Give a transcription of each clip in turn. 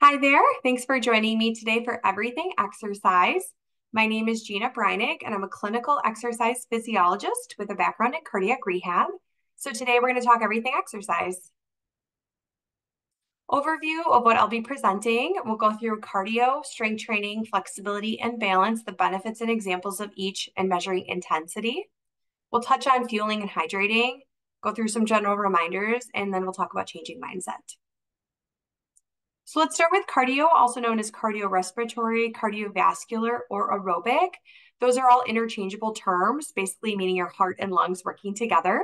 Hi there. Thanks for joining me today for Everything Exercise. My name is Gina Breinig, and I'm a clinical exercise physiologist with a background in cardiac rehab. So today we're going to talk everything exercise. Overview of what I'll be presenting. We'll go through cardio, strength training, flexibility, and balance, the benefits and examples of each, and measuring intensity. We'll touch on fueling and hydrating, go through some general reminders, and then we'll talk about changing mindset. So let's start with cardio, also known as cardiorespiratory, cardiovascular, or aerobic. Those are all interchangeable terms, basically meaning your heart and lungs working together.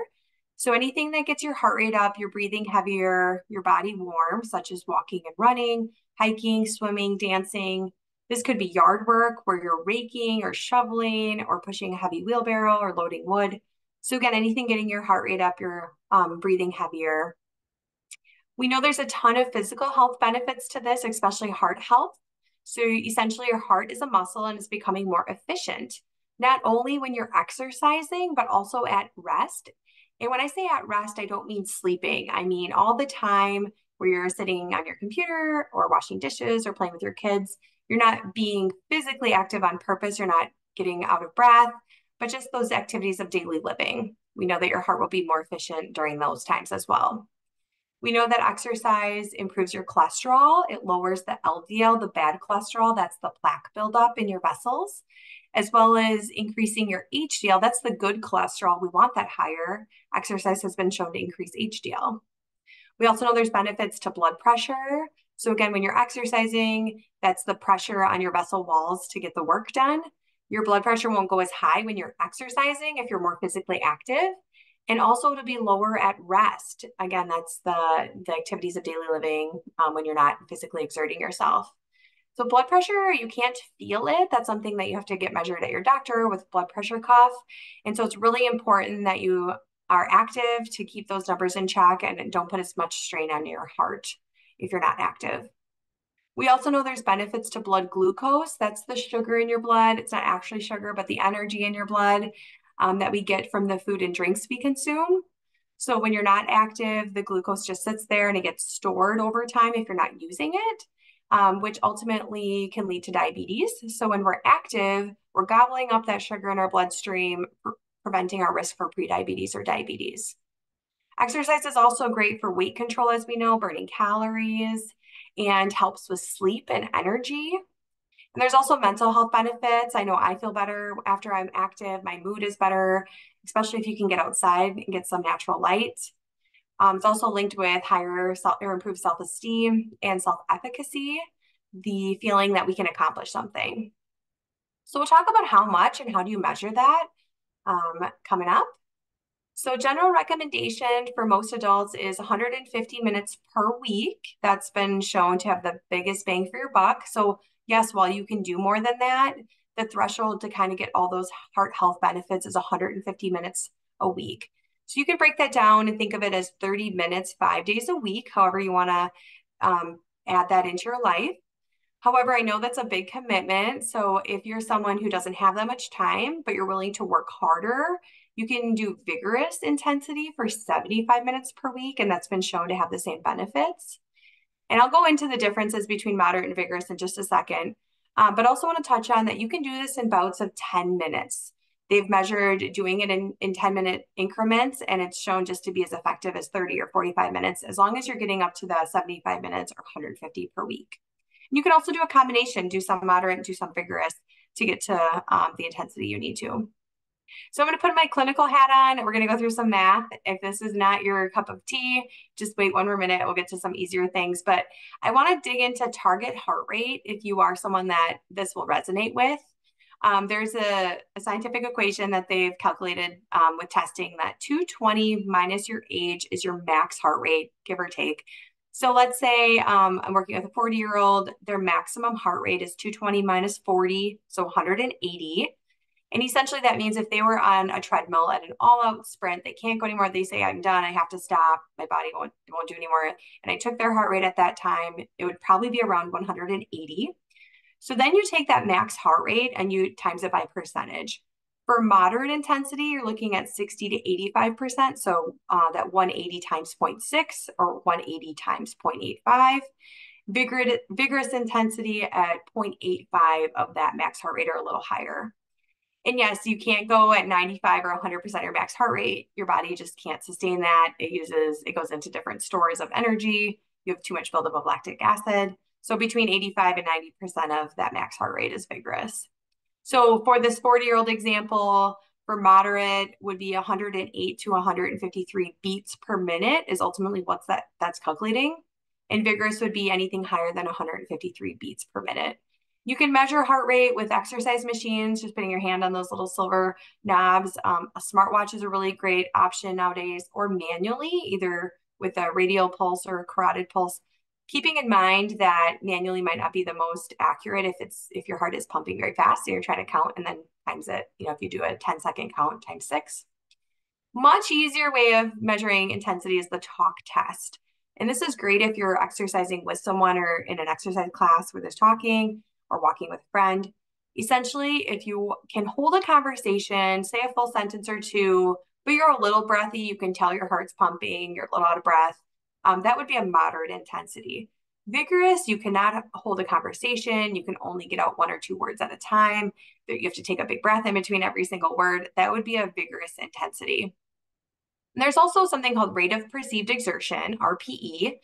So anything that gets your heart rate up, your breathing heavier, your body warm, such as walking and running, hiking, swimming, dancing. This could be yard work where you're raking or shoveling or pushing a heavy wheelbarrow or loading wood. So again, anything getting your heart rate up, your breathing heavier. We know there's a ton of physical health benefits to this, especially heart health. So essentially your heart is a muscle and it's becoming more efficient, not only when you're exercising, but also at rest. And when I say at rest, I don't mean sleeping. I mean all the time where you're sitting on your computer or washing dishes or playing with your kids. You're not being physically active on purpose. You're not getting out of breath, but just those activities of daily living. We know that your heart will be more efficient during those times as well. We know that exercise improves your cholesterol. It lowers the LDL, the bad cholesterol, that's the plaque buildup in your vessels, as well as increasing your HDL. That's the good cholesterol. We want that higher. Exercise has been shown to increase HDL. We also know there's benefits to blood pressure. So again, when you're exercising, that's the pressure on your vessel walls to get the work done. Your blood pressure won't go as high when you're exercising if you're more physically active. And also to be lower at rest. Again, that's the activities of daily living when you're not physically exerting yourself. So blood pressure, you can't feel it. That's something that you have to get measured at your doctor with blood pressure cuff. And so it's really important that you are active to keep those numbers in check and don't put as much strain on your heart if you're not active. We also know there's benefits to blood glucose. That's the sugar in your blood. It's not actually sugar, but the energy in your blood that we get from the food and drinks we consume. So when you're not active, the glucose just sits there and it gets stored over time if you're not using it, which ultimately can lead to diabetes. So when we're active, we're gobbling up that sugar in our bloodstream, preventing our risk for prediabetes or diabetes. Exercise is also great for weight control, as we know, burning calories, and helps with sleep and energy. And there's also mental health benefits. I know I feel better after I'm active. My mood is better, especially if you can get outside and get some natural light. It's also linked with higher or improved self-esteem and self-efficacy, the feeling that we can accomplish something. So we'll talk about how much and how do you measure that coming up. So general recommendation for most adults is 150 minutes per week. That's been shown to have the biggest bang for your buck. So yes, while you can do more than that, the threshold to kind of get all those heart health benefits is 150 minutes a week. So you can break that down and think of it as 30 minutes, 5 days a week, however you want to add that into your life. However, I know that's a big commitment. So if you're someone who doesn't have that much time, but you're willing to work harder, you can do vigorous intensity for 75 minutes per week, and that's been shown to have the same benefits. And I'll go into the differences between moderate and vigorous in just a second, but also want to touch on that you can do this in bouts of 10 minutes. They've measured doing it in 10-minute increments, and it's shown just to be as effective as 30 or 45 minutes, as long as you're getting up to the 75 minutes or 150 per week. You can also do a combination, do some moderate, do some vigorous to get to the intensity you need to. So I'm going to put my clinical hat on. We're going to go through some math. If this is not your cup of tea, just wait one more minute. We'll get to some easier things. But I want to dig into target heart rate if you are someone that this will resonate with. There's a scientific equation that they've calculated with testing that 220 minus your age is your max heart rate, give or take. So let's say I'm working with a 40-year-old, their maximum heart rate is 220 minus 40, so 180. And essentially that means if they were on a treadmill at an all-out sprint, they can't go anymore. They say, I'm done, I have to stop, my body won't do anymore. And I took their heart rate at that time, it would probably be around 180. So then you take that max heart rate and you times it by percentage. For moderate intensity, you're looking at 60 to 85%. So that 180 times 0.6 or 180 times 0.85. vigorous intensity at 0.85 of that max heart rate or a little higher. And yes, you can't go at 95 or 100% your max heart rate. Your body just can't sustain that. It goes into different stores of energy. You have too much buildup of lactic acid. So between 85 and 90% of that max heart rate is vigorous. So for this 40-year-old example, for moderate would be 108 to 153 beats per minute is ultimately what's that's calculating. And vigorous would be anything higher than 153 beats per minute. You can measure heart rate with exercise machines, just putting your hand on those little silver knobs. A smartwatch is a really great option nowadays, or manually, either with a radial pulse or a carotid pulse. Keeping in mind that manually might not be the most accurate if your heart is pumping very fast and you're trying to count and then times it, if you do a 10-second count times 6. Much easier way of measuring intensity is the talk test. And this is great if you're exercising with someone or in an exercise class where there's talking or walking with a friend. Essentially, if you can hold a conversation, say a full sentence or two, but you're a little breathy, you can tell your heart's pumping, you're a little out of breath, that would be a moderate intensity. Vigorous, you cannot hold a conversation. You can only get out 1 or 2 words at a time. You have to take a big breath in between every single word. That would be a vigorous intensity. And there's also something called rate of perceived exertion, RPE.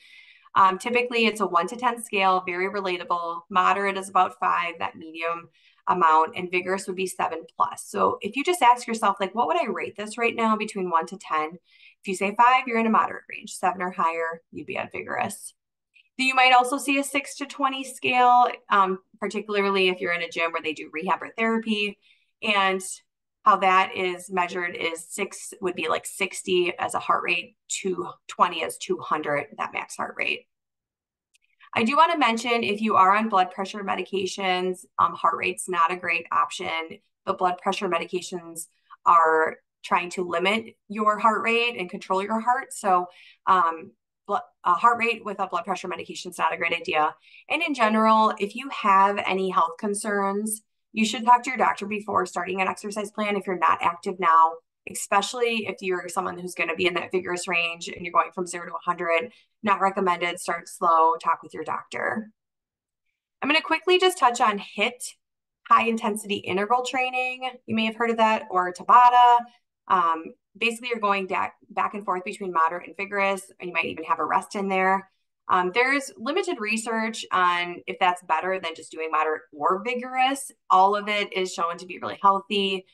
Typically, it's a 1 to 10 scale, very relatable. Moderate is about 5, that medium amount, and vigorous would be 7+. So if you just ask yourself, like, what would I rate this right now between 1 to 10? If you say 5, you're in a moderate range. 7 or higher, you'd be at vigorous. You might also see a 6 to 20 scale, particularly if you're in a gym where they do rehab or therapy. And how that is measured is 6 would be like 60 as a heart rate, 20 as 200, that max heart rate. I do want to mention if you are on blood pressure medications, heart rate's not a great option. The blood pressure medications are trying to limit your heart rate and control your heart. So heart rate with a blood pressure medication is not a great idea. And in general, if you have any health concerns, you should talk to your doctor before starting an exercise plan if you're not active now, especially if you're someone who's going to be in that vigorous range and you're going from 0 to 100. Not recommended. Start slow. Talk with your doctor. I'm going to quickly just touch on HIIT, high intensity interval training. You may have heard of that, or Tabata. Basically, you're going back and forth between moderate and vigorous, and you might even have a rest in there. There's limited research on if that's better than just doing moderate or vigorous. All of it is shown to be really healthy.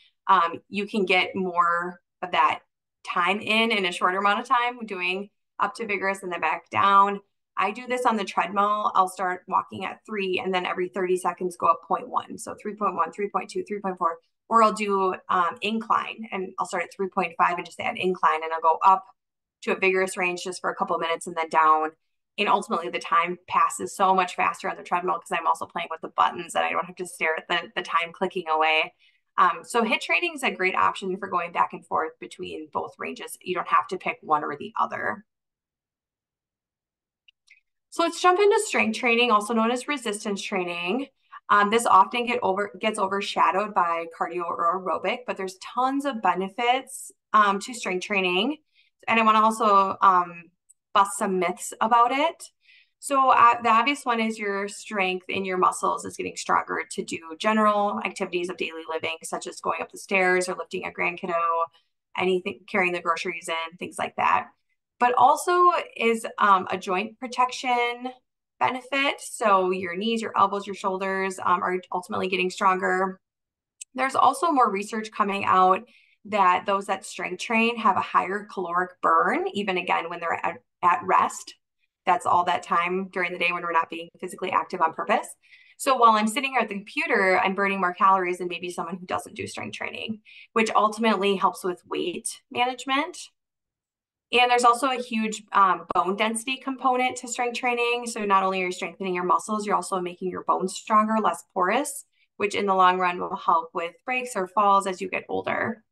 You can get more of that time in a shorter amount of time doing up to vigorous and then back down. I do this on the treadmill. I'll start walking at 3 and then every 30 seconds go up 0.1. So 3.1, 3.2, 3.4, or I'll do incline and I'll start at 3.5 and just add incline and I'll go up to a vigorous range just for a couple of minutes and then down. And ultimately the time passes so much faster on the treadmill because I'm also playing with the buttons and I don't have to stare at the time clicking away. So HIIT training is a great option for going back and forth between both ranges. You don't have to pick one or the other. So let's jump into strength training, also known as resistance training. This often gets overshadowed by cardio or aerobic, but there's tons of benefits to strength training. And I want to also bust some myths about it. So the obvious one is your strength in your muscles is getting stronger to do general activities of daily living, such as going up the stairs or lifting a grandkiddo, anything, carrying the groceries in, things like that. But also is a joint protection benefit. So your knees, your elbows, your shoulders are ultimately getting stronger. There's also more research coming out that those that strength train have a higher caloric burn, even again when they're at rest. That's all that time during the day when we're not being physically active on purpose. So while I'm sitting here at the computer, I'm burning more calories than maybe someone who doesn't do strength training, which ultimately helps with weight management. And there's also a huge bone density component to strength training. So not only are you strengthening your muscles, you're also making your bones stronger, less porous, which in the long run will help with breaks or falls as you get older.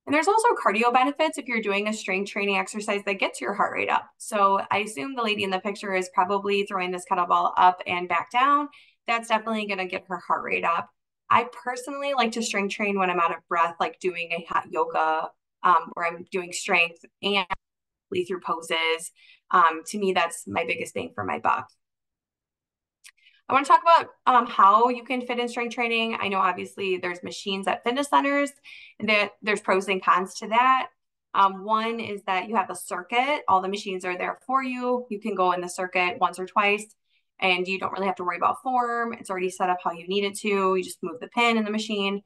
And there's also cardio benefits if you're doing a strength training exercise that gets your heart rate up. So I assume the lady in the picture is probably throwing this kettlebell up and back down. That's definitely going to get her heart rate up. I personally like to strength train when I'm out of breath, like doing a hot yoga where I'm doing strength and through poses. To me, that's my biggest bang for my buck. I want to talk about how you can fit in strength training. I know obviously there's machines at fitness centers, and there's pros and cons to that. One is that you have a circuit. All the machines are there for you. You can go in the circuit once or twice, and you don't really have to worry about form. It's already set up how you need it to. You just move the pin in the machine.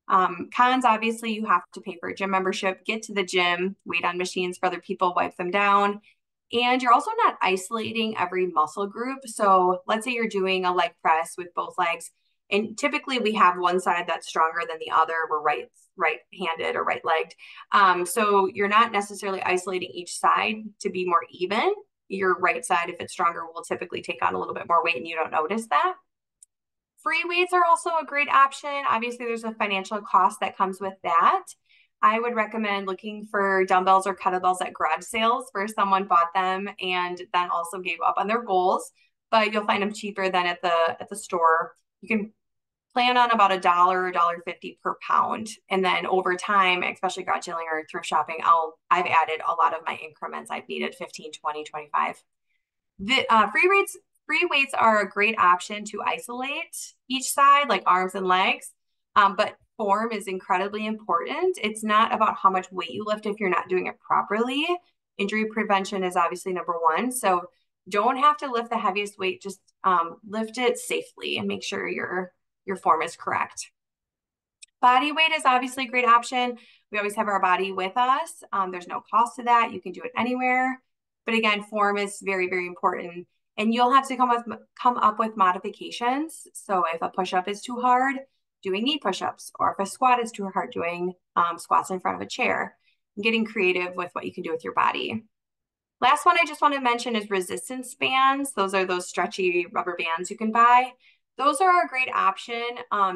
Cons, obviously, you have to pay for a gym membership, get to the gym, wait on machines for other people, wipe them down. And you're also not isolating every muscle group. So let's say you're doing a leg press with both legs, and typically we have one side that's stronger than the other. We're right-handed or right-legged. So you're not necessarily isolating each side to be more even. Your right side, if it's stronger, will typically take on a little bit more weight, and you don't notice that. Free weights are also a great option. Obviously, there's a financial cost that comes with that. I would recommend looking for dumbbells or kettlebells at garage sales where someone bought them and then also gave up on their goals, but you'll find them cheaper than at the store. You can plan on about $1, $1.50 per pound. And then over time, especially garage selling or thrift shopping, I've added a lot of my increments. I've needed 15, 20, 25. The free weights are a great option to isolate each side, like arms and legs. But form is incredibly important. It's not about how much weight you lift if you're not doing it properly. Injury prevention is obviously number one. So don't have to lift the heaviest weight, just lift it safely and make sure your form is correct. Body weight is obviously a great option. We always have our body with us. There's no cost to that. You can do it anywhere. But again, form is very, very important. And you'll have to come up with modifications. So if a push-up is too hard, doing knee push-ups, or if a squat is too hard, doing squats in front of a chair, and getting creative with what you can do with your body. Last one I just want to mention is resistance bands. Those are those stretchy rubber bands you can buy. Those are a great option.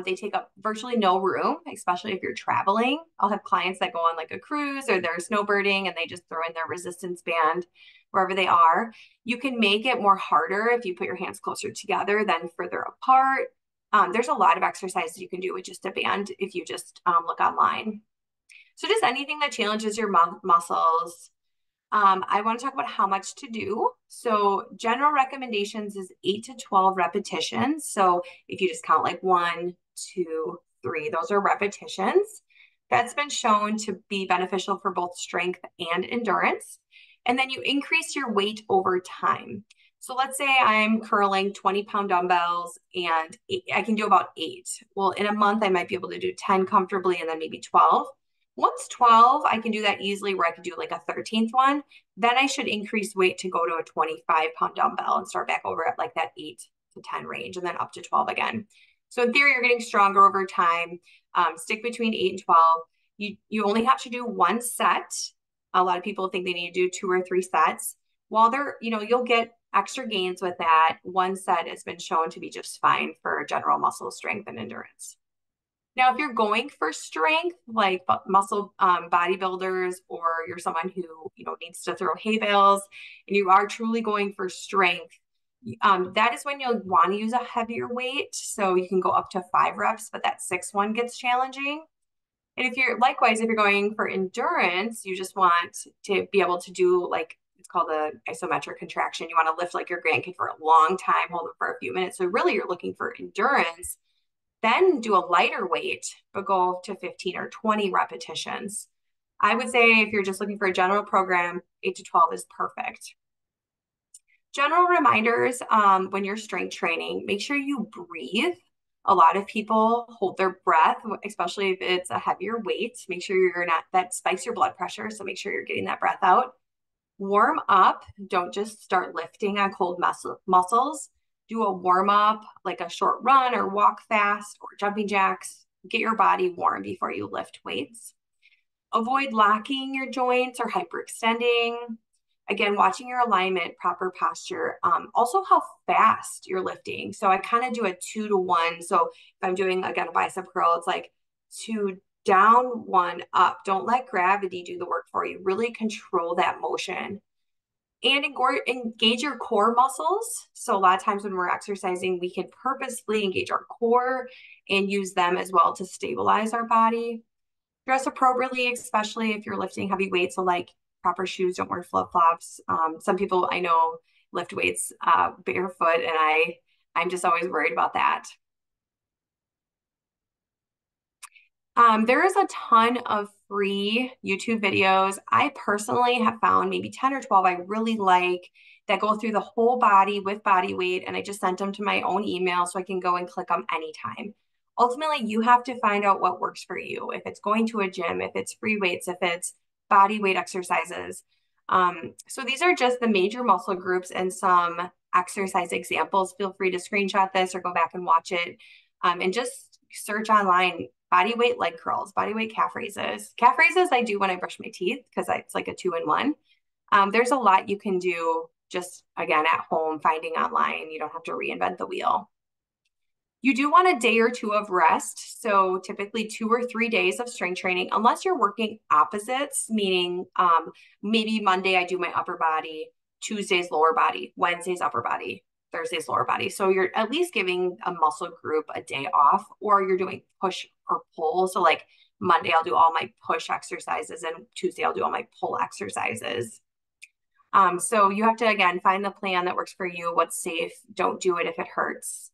They take up virtually no room, especially if you're traveling. I'll have clients that go on like a cruise or they're snowbirding and they just throw in their resistance band wherever they are. You can make it more harder if you put your hands closer together than further apart. There's a lot of exercises you can do with just a band if you just look online. So just anything that challenges your muscles. I want to talk about how much to do. So general recommendations is 8 to 12 repetitions. So if you just count like 1, 2, 3, those are repetitions. That's been shown to be beneficial for both strength and endurance. And then you increase your weight over time. So let's say I'm curling 20-pound dumbbells and I can do about 8. Well, in a month, I might be able to do 10 comfortably and then maybe 12. Once 12, I can do that easily where I can do like a 13th one. Then I should increase weight to go to a 25-pound dumbbell and start back over at like that 8 to 10 range and then up to 12 again. So in theory, you're getting stronger over time. Stick between 8 and 12. You only have to do one set. A lot of people think they need to do 2 or 3 sets. While you'll get extra gains with that. One set has been shown to be just fine for general muscle strength and endurance. Now, if you're going for strength, like muscle bodybuilders, or you're someone who needs to throw hay bales, and you are truly going for strength, that is when you'll want to use a heavier weight. So you can go up to 5 reps, but that 6th one gets challenging. And if you're going for endurance, you just want to be able to do it's called an isometric contraction. You want to lift like your grandkid for a long time, hold it for a few minutes. So really, you're looking for endurance. Then do a lighter weight, but go to 15 or 20 repetitions. I would say if you're just looking for a general program, 8 to 12 is perfect. General reminders when you're strength training, make sure you breathe. A lot of people hold their breath, especially if it's a heavier weight. Make sure that spikes your blood pressure. So make sure you're getting that breath out. Warm up. Don't just start lifting on cold muscles. Do a warm up, like a short run or walk fast or jumping jacks. Get your body warm before you lift weights. Avoid locking your joints or hyperextending. Again, watching your alignment, proper posture. Also how fast you're lifting. So I kind of do a 2 to 1. So if I'm doing, again, a bicep curl, it's like 2 down, 1 up. Don't let gravity do the work for you. Really control that motion. And engage your core muscles. So a lot of times when we're exercising, we can purposely engage our core and use them as well to stabilize our body. Dress appropriately, especially if you're lifting heavy weights. So like proper shoes, don't wear flip-flops. Some people I know lift weights barefoot, and I'm just always worried about that. There is a ton of free YouTube videos. I personally have found maybe 10 or 12 I really like that go through the whole body with body weight, and I just sent them to my own email so I can go and click them anytime. Ultimately, you have to find out what works for you. If it's going to a gym, if it's free weights, if it's body weight exercises. So these are just the major muscle groups and some exercise examples. Feel free to screenshot this or go back and watch it. And just search online body weight leg curls, body weight calf raises. Calf raises I do when I brush my teeth because it's like a two-in-one. There's a lot you can do just again at home, finding online. You don't have to reinvent the wheel. You do want a day or two of rest. So typically 2 or 3 days of strength training, unless you're working opposites, meaning maybe Monday I do my upper body, Tuesday's lower body, Wednesday's upper body, Thursday's lower body. So you're at least giving a muscle group a day off, or you're doing push or pull. So like Monday, I'll do all my push exercises, and Tuesday, I'll do all my pull exercises. So you have to, again, find the plan that works for you, what's safe. Don't do it if it hurts.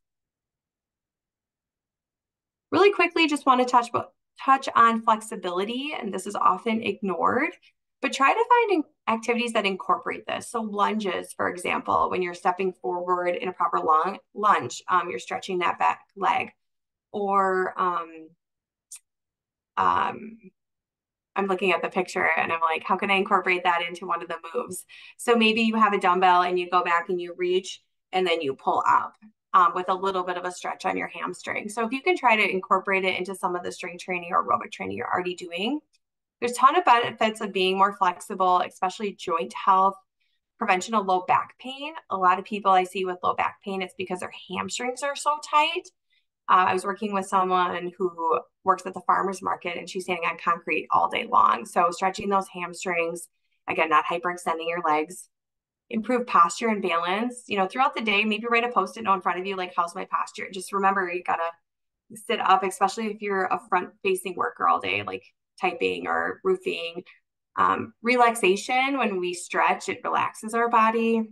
Really quickly, just want to touch on flexibility, and this is often ignored, but try to find activities that incorporate this. So lunges, for example, when you're stepping forward in a proper lunge, you're stretching that back leg. Or I'm looking at the picture and I'm like, how can I incorporate that into one of the moves? So maybe you have a dumbbell and you go back and you reach and then you pull up with a little bit of a stretch on your hamstring. So if you can try to incorporate it into some of the strength training or aerobic training you're already doing, there's a ton of benefits of being more flexible, especially joint health, prevention of low back pain. A lot of people I see with low back pain, it's because their hamstrings are so tight. I was working with someone who works at the farmer's market, and she's standing on concrete all day long. So stretching those hamstrings, again, not hyperextending your legs, improve posture and balance. Throughout the day, maybe write a Post-it note in front of you, like, how's my posture? Just remember, you gotta sit up, especially if you're a front-facing worker all day, like typing or roofing. Relaxation, when we stretch, it relaxes our body.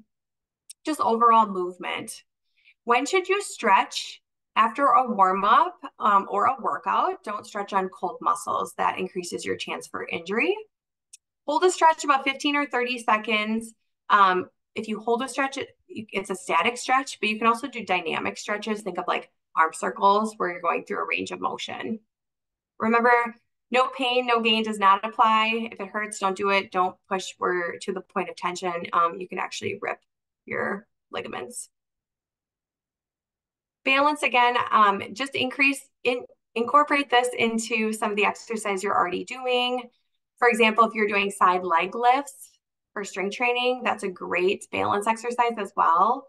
Just overall movement. When should you stretch? After a warm up or a workout, don't stretch on cold muscles. That increases your chance for injury. Hold a stretch about 15 or 30 seconds. If you hold a stretch, it's a static stretch, but you can also do dynamic stretches. Think of like arm circles where you're going through a range of motion. Remember, no pain, no gain does not apply. If it hurts, don't do it. Don't push to the point of tension. You can actually rip your ligaments. Balance again, just incorporate this into some of the exercise you're already doing. For example, if you're doing side leg lifts for strength training, that's a great balance exercise as well.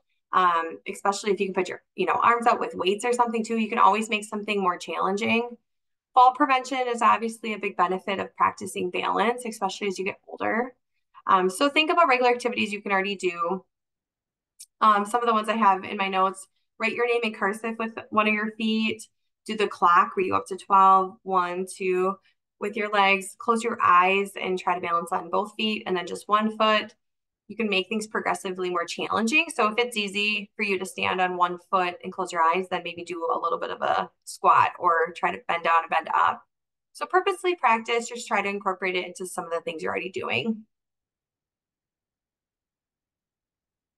Especially if you can put your arms out with weights or something too. You can always make something more challenging. Fall prevention is obviously a big benefit of practicing balance, especially as you get older. So think about regular activities you can already do. Some of the ones I have in my notes: write your name in cursive with one of your feet, do the clock where you go up to 12, 1, 2, with your legs, close your eyes and try to balance on both feet and then just one foot. You can make things progressively more challenging. So if it's easy for you to stand on one foot and close your eyes, then maybe do a little bit of a squat or try to bend down and bend up. So purposely practice, just try to incorporate it into some of the things you're already doing.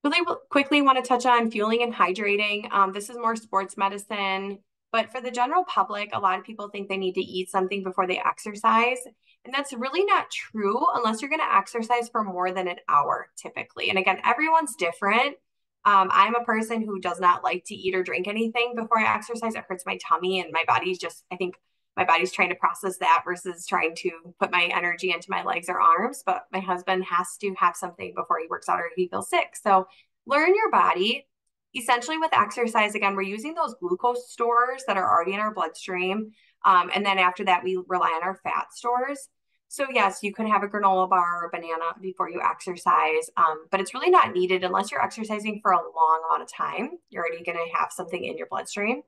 Really quickly want to touch on fueling and hydrating. This is more sports medicine, but for the general public, a lot of people think they need to eat something before they exercise. And that's really not true unless you're going to exercise for more than an hour typically. And again, everyone's different. I'm a person who does not like to eat or drink anything before I exercise. It hurts my tummy, and my body's just, I think my body's trying to process that versus trying to put my energy into my legs or arms. But my husband has to have something before he works out or he feels sick. So learn your body. Essentially with exercise, again, we're using those glucose stores that are already in our bloodstream. And then after that, we rely on our fat stores. So yes, you could have a granola bar or a banana before you exercise, but it's really not needed unless you're exercising for a long amount of time. You're already going to have something in your bloodstream.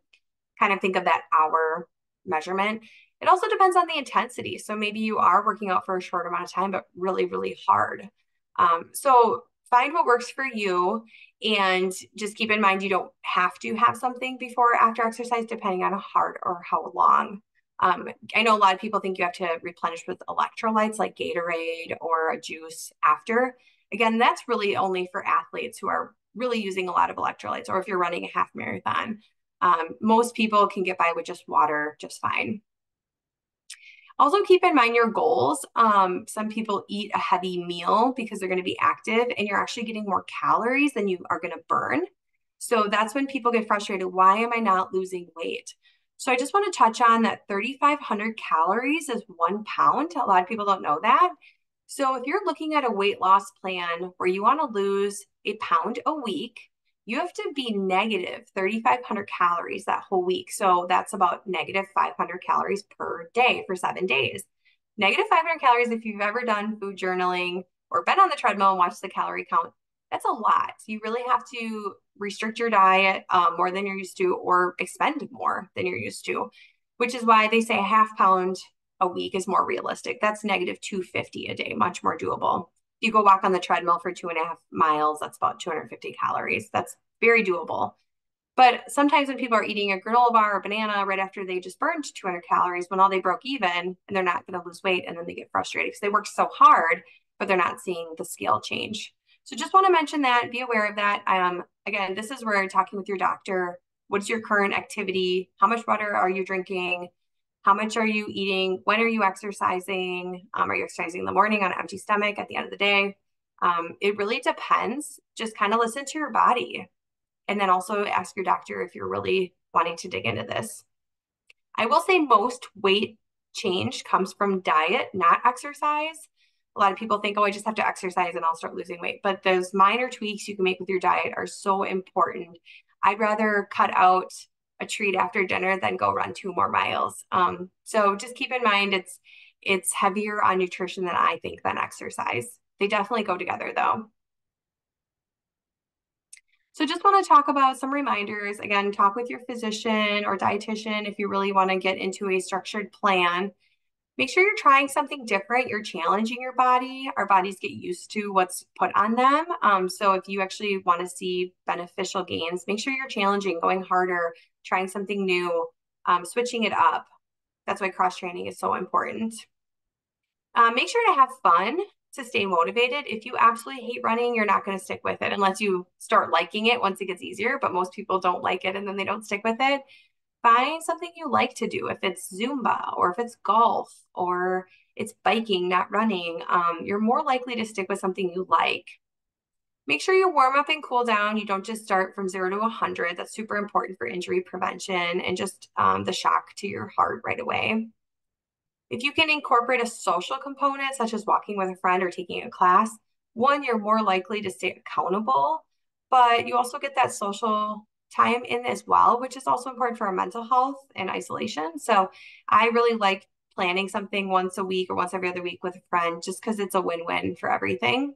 Kind of think of that hour measurement. It also depends on the intensity. So maybe you are working out for a short amount of time, but really, really hard. So Find what works for you, and just keep in mind you don't have to have something before or after exercise, depending on how hard or how long. I know a lot of people think you have to replenish with electrolytes like Gatorade or a juice after. Again, that's really only for athletes who are really using a lot of electrolytes, or if you're running a half marathon. Most people can get by with just water just fine. Also, keep in mind your goals. Some people eat a heavy meal because they're going to be active, and you're actually getting more calories than you are going to burn. So that's when people get frustrated. Why am I not losing weight? So I just want to touch on that 3,500 calories is 1 pound. A lot of people don't know that. So if you're looking at a weight loss plan where you want to lose a pound a week, you have to be negative 3,500 calories that whole week. So that's about negative 500 calories per day for 7 days. Negative 500 calories, if you've ever done food journaling or been on the treadmill and watched the calorie count, that's a lot. So you really have to restrict your diet more than you're used to, or expend more than you're used to, which is why they say a half pound a week is more realistic. That's negative 250 a day, much more doable. If you go walk on the treadmill for 2.5 miles, that's about 250 calories. That's very doable. But sometimes when people are eating a granola bar or banana right after they just burned 200 calories, when all they broke even, and they're not going to lose weight, and then they get frustrated because they work so hard, but they're not seeing the scale change. So just want to mention that, be aware of that. Again, this is where talking with your doctor. What's your current activity? How much water are you drinking? How much are you eating? When are you exercising? Are you exercising in the morning on an empty stomach at the end of the day? It really depends. Just kind of listen to your body. And then also ask your doctor if you're really wanting to dig into this. I will say most weight change comes from diet, not exercise. A lot of people think, oh, I just have to exercise and I'll start losing weight. But those minor tweaks you can make with your diet are so important. I'd rather cut out a treat after dinner than go run 2 more miles. So just keep in mind it's heavier on nutrition than I think than exercise. They definitely go together though. So just want to talk about some reminders. Again, talk with your physician or dietitian if you really want to get into a structured plan. Make sure you're trying something different. You're challenging your body. Our bodies get used to what's put on them. So if you actually want to see beneficial gains, make sure you're challenging, going harder, trying something new, switching it up. That's why cross training is so important. Make sure to have fun to stay motivated. If you absolutely hate running, you're not going to stick with it unless you start liking it once it gets easier. But most people don't like it and then they don't stick with it. Find something you like to do. If it's Zumba or if it's golf or it's biking, not running, you're more likely to stick with something you like. Make sure you warm up and cool down. You don't just start from 0 to 100. That's super important for injury prevention and just the shock to your heart right away. If you can incorporate a social component, such as walking with a friend or taking a class, one, you're more likely to stay accountable, but you also get that social time in as well, which is also important for our mental health and isolation. So I really like planning something once a week or once every other week with a friend, just because it's a win-win for everything.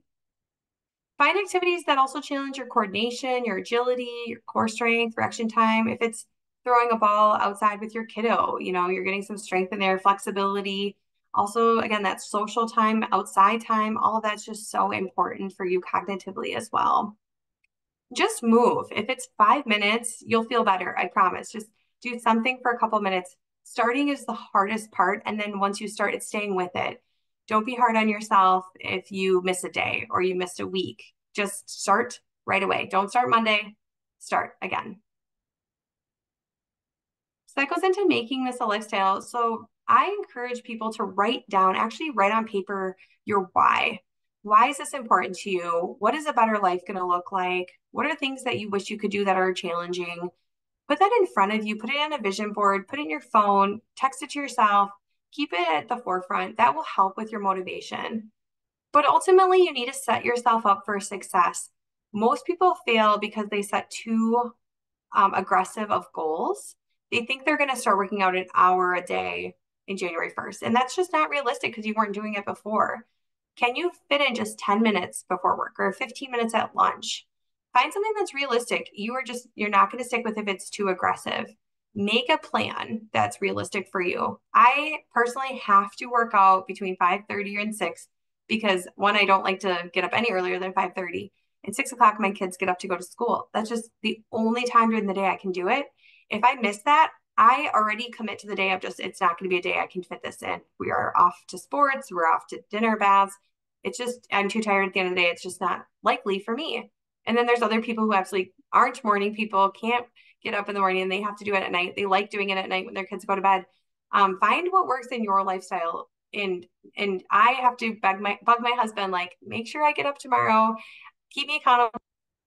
Find activities that also challenge your coordination, your agility, your core strength, reaction time. If it's throwing a ball outside with your kiddo, you're getting some strength in there, flexibility. Also, again, that social time, outside time, all of that's just so important for you cognitively as well. Just move. If it's 5 minutes, you'll feel better. I promise. Just do something for a couple minutes. Starting is the hardest part. And then once you start, it's staying with it. Don't be hard on yourself if you miss a day or you missed a week. Just start right away. Don't start Monday. Start again. So that goes into making this a lifestyle. So I encourage people to actually write on paper your why. Why is this important to you? What is a better life going to look like? What are things that you wish you could do that are challenging? Put that in front of you, put it on a vision board, put it in your phone, text it to yourself, keep it at the forefront. That will help with your motivation. But ultimately, you need to set yourself up for success. Most people fail because they set too aggressive of goals. They think they're going to start working out an hour a day in January 1st. And that's just not realistic because you weren't doing it before. Can you fit in just 10 minutes before work or 15 minutes at lunch? Find something that's realistic. You're not going to stick with if it's too aggressive. Make a plan that's realistic for you. I personally have to work out between 5:30 and 6 because one, I don't like to get up any earlier than 5:30. and 6 o'clock my kids get up to go to school. That's just the only time during the day I can do it. If I miss that, I already commit to the day of just, it's not going to be a day I can fit this in. We are off to sports, we're off to dinner baths. It's just, I'm too tired at the end of the day. It's just not likely for me. And then there's other people who absolutely aren't morning people, can't get up in the morning and they have to do it at night. They like doing it at night when their kids go to bed. Find what works in your lifestyle. And I have to bug my husband, like, make sure I get up tomorrow, keep me accountable,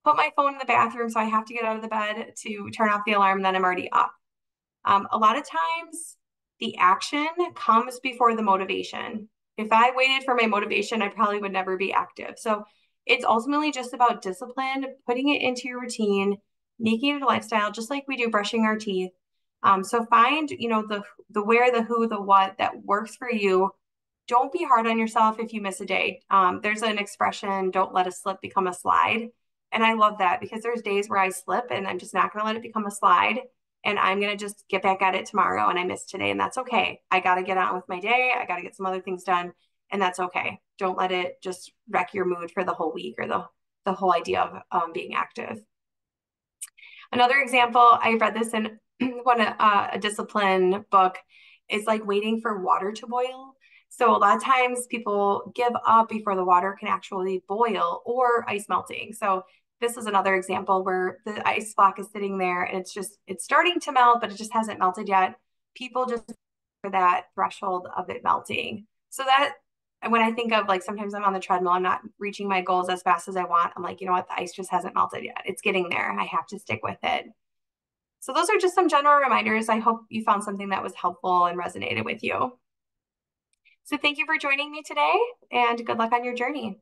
put my phone in the bathroom so I have to get out of the bed to turn off the alarm, then I'm already up. A lot of times the action comes before the motivation. If I waited for my motivation, I probably would never be active. So it's ultimately just about discipline, putting it into your routine, making it a lifestyle, just like we do brushing our teeth. So find, the where, the who, the what that works for you. Don't be hard on yourself if you miss a day. There's an expression, don't let a slip become a slide. And I love that because there's days where I slip and I'm just not going to let it become a slide. And I'm going to just get back at it tomorrow. And I missed today. And that's okay. I got to get on with my day. I got to get some other things done. And that's okay. Don't let it just wreck your mood for the whole week or the whole idea of being active. Another example, I read this in a discipline book, is like waiting for water to boil. So a lot of times people give up before the water can actually boil or ice melting. So this is another example where the ice block is sitting there and it's starting to melt, but it just hasn't melted yet. People just for that threshold of it melting. So that when I think of like sometimes I'm on the treadmill, I'm not reaching my goals as fast as I want. I'm like, you know what? The ice just hasn't melted yet. It's getting there. I have to stick with it. So those are just some general reminders. I hope you found something that was helpful and resonated with you. So thank you for joining me today and good luck on your journey.